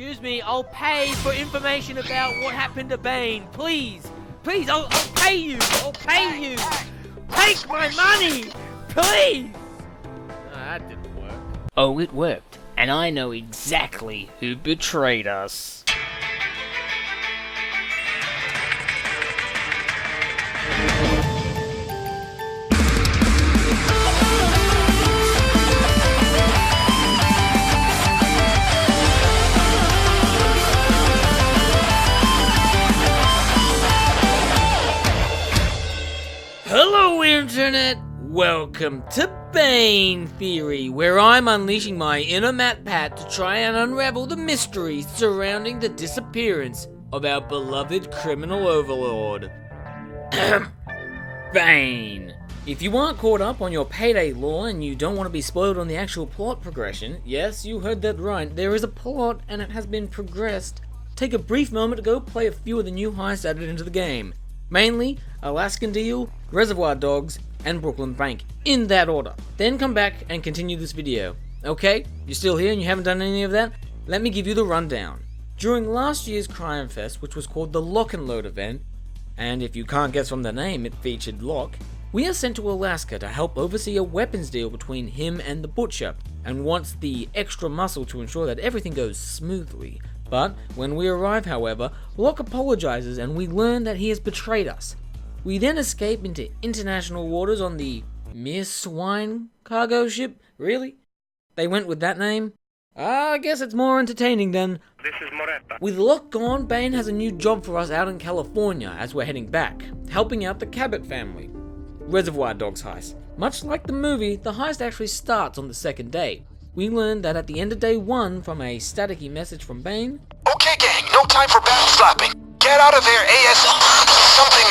Excuse me, I'll pay for information about what happened to BAIN. Please, I'll pay you. Take my money, please. That didn't work. Oh, it worked, and I know exactly who betrayed us. Hello, Internet! Welcome to BAIN Theory, where I'm unleashing my inner MatPat to try and unravel the mystery surrounding the disappearance of our beloved criminal overlord. BAIN. If you aren't caught up on your Payday lore and you don't want to be spoiled on the actual plot progression, yes, you heard that right, there is a plot and it has been progressed. Take a brief moment to go play a few of the new heists added into the game. Mainly, Alaskan Deal, Reservoir Dogs, and Brooklyn Bank, in that order. Then come back and continue this video. Okay, you're still here and you haven't done any of that? Let me give you the rundown. During last year's Crime Fest, which was called the Lock and Load event, and if you can't guess from the name, it featured Locke, we are sent to Alaska to help oversee a weapons deal between him and the Butcher, and wants the extra muscle to ensure that everything goes smoothly. But when we arrive, however, Locke apologizes and we learn that he has betrayed us. We then escape into international waters on the Mere Swine cargo ship? Really? They went with that name? I guess it's more entertaining than... This is Moretta. With Locke gone, BAIN has a new job for us out in California as we're heading back, helping out the Cabot family. Reservoir Dogs heist. Much like the movie, the heist actually starts on the second day. We learned that at the end of day 1 from a staticky message from BAIN. Okay, gang, no time for backslapping. Get out of there, AS... something...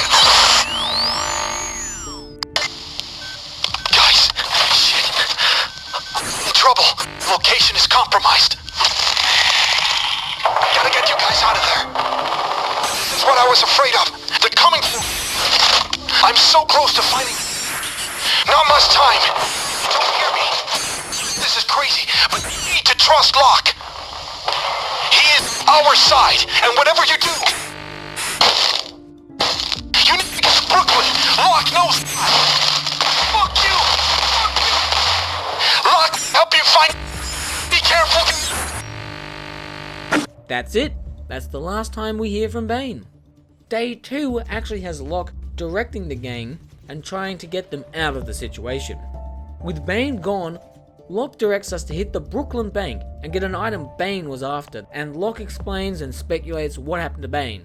Guys, shit. In trouble. Location is compromised. Gotta get you guys out of there. This is what I was afraid of. They're coming for me. I'm so close to finding... Not much time. Don't hear me. This is crazy, but you need to trust Locke. He is our side, and whatever you do, you need to get to Brooklyn. Locke knows. Fuck you. Locke, help you find. Be careful. That's it. That's the last time we hear from BAIN. Day 2 actually has Locke directing the gang and trying to get them out of the situation. With BAIN gone, Locke directs us to hit the Brooklyn Bank and get an item BAIN was after, and Locke explains and speculates what happened to BAIN.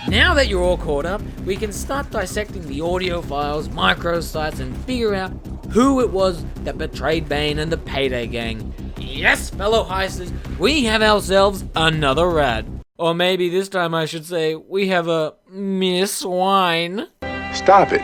Now that you're all caught up, we can start dissecting the audio files, microsites, and figure out who it was that betrayed BAIN and the Payday gang. Yes, fellow heisters, we have ourselves another rat. Or maybe this time I should say, we have a Miss Wine. Stop it.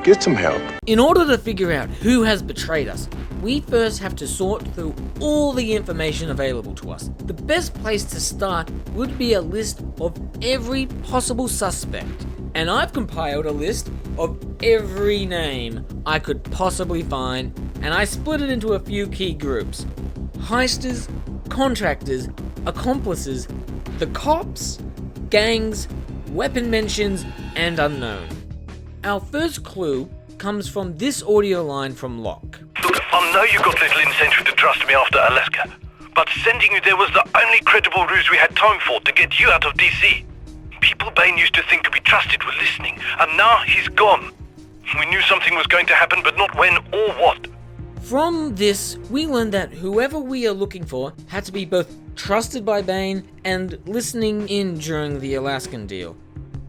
Get some help. In order to figure out who has betrayed us, we first have to sort through all the information available to us. The best place to start would be a list of every possible suspect. And I've compiled a list of every name I could possibly find, and I split it into a few key groups. Heisters, contractors, accomplices, the cops, gangs, weapon mentions, and unknown. Our first clue comes from this audio line from Locke. Look, I know you got little incentive to trust me after Alaska, but sending you there was the only credible ruse we had time for to get you out of DC. People BAIN used to think could be trusted were listening, and now he's gone. We knew something was going to happen, but not when or what. From this, we learned that whoever we are looking for had to be both trusted by BAIN and listening in during the Alaskan deal.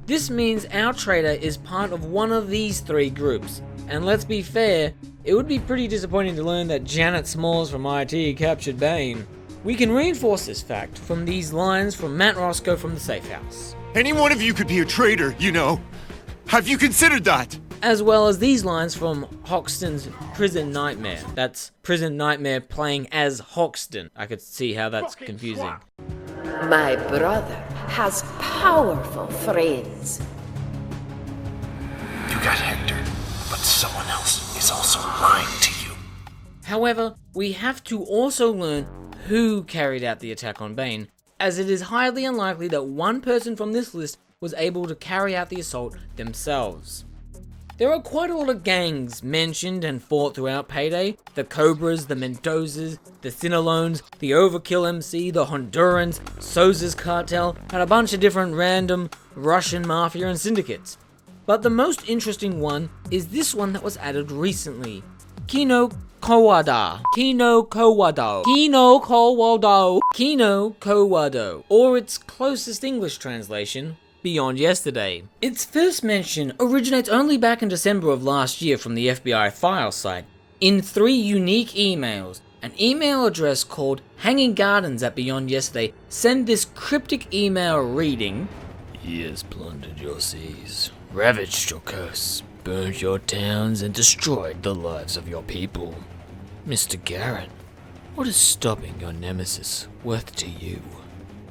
This means our traitor is part of one of these 3 groups, and let's be fair, it would be pretty disappointing to learn that Janet Smalls from IT captured BAIN. We can reinforce this fact from these lines from Matt Roscoe from the Safe House. Any one of you could be a traitor, you know. Have you considered that? As well as these lines from Hoxton's Prison Nightmare. That's Prison Nightmare playing as Hoxton. I could see how that's confusing. My brother has powerful friends. You got Hector, but someone else is also lying to you. However, we have to also learn who carried out the attack on BAIN as it is highly unlikely that one person from this list was able to carry out the assault themselves. There are quite a lot of gangs mentioned and fought throughout Payday: the Cobras, the Mendozas, the Sinalones, the Overkill MC, the Hondurans, Sousa's Cartel, and a bunch of different random Russian mafia and syndicates. But the most interesting one is this one that was added recently: Kino Kowado, or its closest English translation, Beyond Yesterday. Its first mention originates only back in December of last year from the FBI file site, in 3 unique emails. An email address called Hanging Gardens at Beyond Yesterday sent this cryptic email reading: "He has plundered your seas, ravaged your coasts, burned your towns, and destroyed the lives of your people. Mr. Garrett, what is stopping your nemesis worth to you?"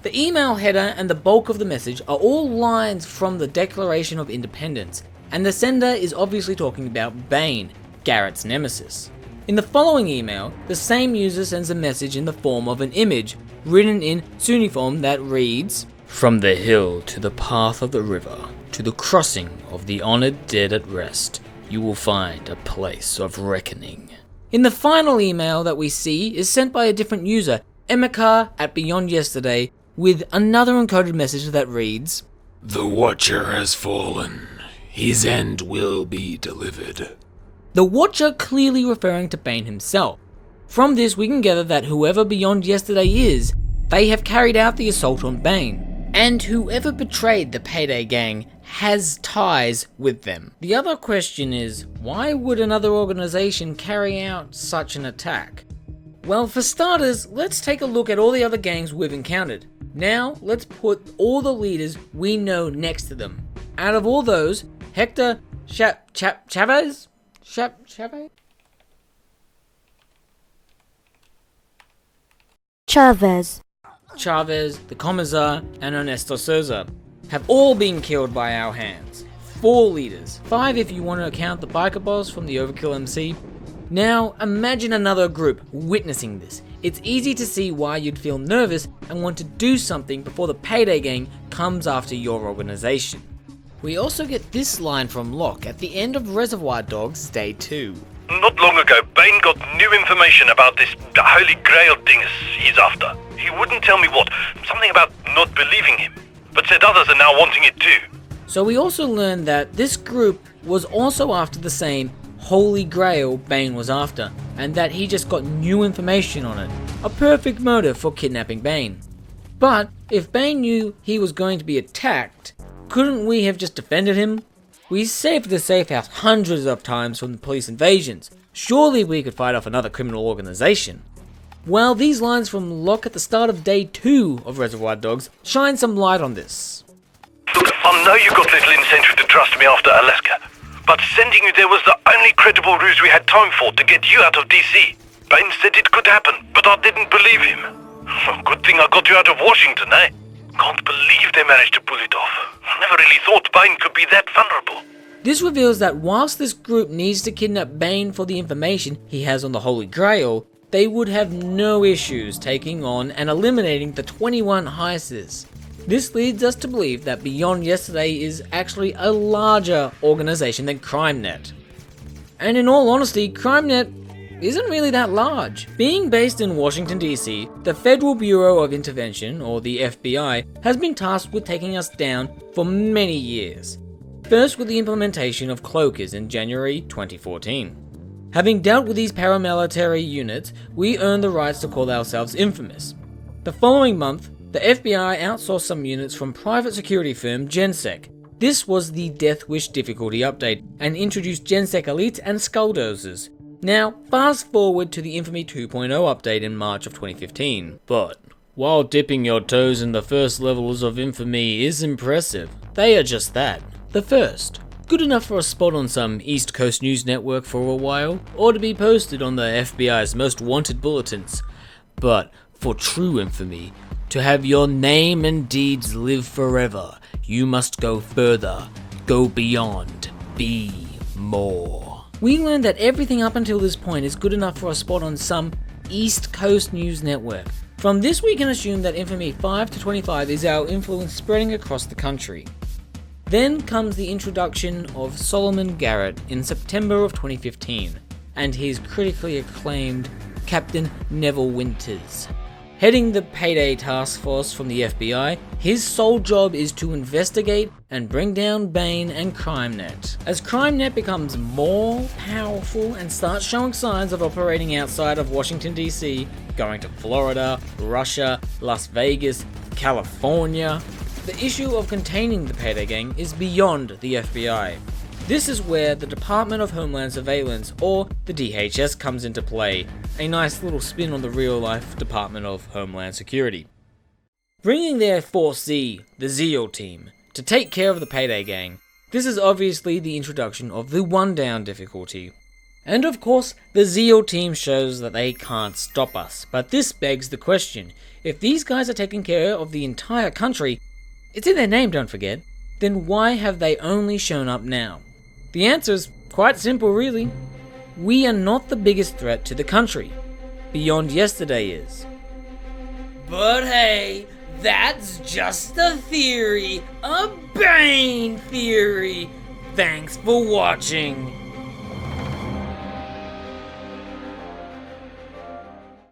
The email header and the bulk of the message are all lines from the Declaration of Independence, and the sender is obviously talking about BAIN, Garrett's nemesis. In the following email, the same user sends a message in the form of an image, written in Suniform, that reads: "From the hill to the path of the river, to the crossing of the honored dead at rest, you will find a place of reckoning." In the final email that we see is sent by a different user, Emikar at Beyond Yesterday, with another encoded message that reads: "The Watcher has fallen. His end will be delivered." The Watcher clearly referring to BAIN himself. From this we can gather that whoever Beyond Yesterday is, they have carried out the assault on BAIN, and whoever betrayed the Payday gang has ties with them. The other question is, why would another organization carry out such an attack? Well, for starters, let's take a look at all the other gangs we've encountered. Now, let's put all the leaders we know next to them. Out of all those, Hector Chavez? Chavez, the Commissar, and Ernesto Souza have all been killed by our hands. 4 leaders, 5 if you want to count the biker boss from the Overkill MC. Now, imagine another group witnessing this. It's easy to see why you'd feel nervous and want to do something before the Payday gang comes after your organization. We also get this line from Locke at the end of Reservoir Dogs Day 2. Not long ago, BAIN got new information about this Holy Grail dingus he's after. He wouldn't tell me what, something about not believing him, but said others are now wanting it too. So we also learned that this group was also after the same Holy Grail BAIN was after, and that he just got new information on it. A perfect motive for kidnapping BAIN. But if BAIN knew he was going to be attacked, couldn't we have just defended him? We saved the safe house hundreds of times from the police invasions. Surely we could fight off another criminal organization. Well, these lines from Locke at the start of Day 2 of Reservoir Dogs shine some light on this. Look, I know you got little incentive to trust me after Alaska, but sending you there was the only credible ruse we had time for to get you out of DC. BAIN said it could happen, but I didn't believe him. Good thing I got you out of Washington, eh? Can't believe they managed to pull it off. Never really thought BAIN could be that vulnerable. This reveals that whilst this group needs to kidnap BAIN for the information he has on the Holy Grail, they would have no issues taking on and eliminating the 21 Heisters. This leads us to believe that Beyond Yesterday is actually a larger organization than CrimeNet. And in all honesty, CrimeNet isn't really that large. Being based in Washington DC, the Federal Bureau of Intervention, or the FBI, has been tasked with taking us down for many years. First with the implementation of cloakers in January 2014. Having dealt with these paramilitary units, we earned the rights to call ourselves infamous. The following month, the FBI outsourced some units from private security firm GenSec. This was the Death Wish difficulty update and introduced GenSec Elite and Skulldozers. Now, fast forward to the Infamy 2.0 update in March of 2015. But while dipping your toes in the first levels of Infamy is impressive, they are just that, the first. Good enough for a spot on some East Coast news network for a while, or to be posted on the FBI's most wanted bulletins. But for true infamy, to have your name and deeds live forever, you must go further, go beyond, be more. We learned that everything up until this point is good enough for a spot on some East Coast news network. From this we can assume that Infamy 5 to 25 is our influence spreading across the country. Then comes the introduction of Solomon Garrett in September of 2015, and his critically acclaimed Captain Neville Winters. Heading the Payday task force from the FBI, his sole job is to investigate and bring down BAIN and CrimeNet. As CrimeNet becomes more powerful and starts showing signs of operating outside of Washington DC, going to Florida, Russia, Las Vegas, California, the issue of containing the Payday gang is beyond the FBI. This is where the Department of Homeland Surveillance, or the DHS, comes into play, a nice little spin on the real-life Department of Homeland Security. Bringing their 4C, the ZEAL team, to take care of the Payday gang, this is obviously the introduction of the one-down difficulty. And of course, the ZEAL team shows that they can't stop us, but this begs the question, if these guys are taking care of the entire country, it's in their name, don't forget, then why have they only shown up now? The answer's quite simple, really. We are not the biggest threat to the country. Beyond Yesterday is. But hey, that's just a theory, a BAIN theory. Thanks for watching.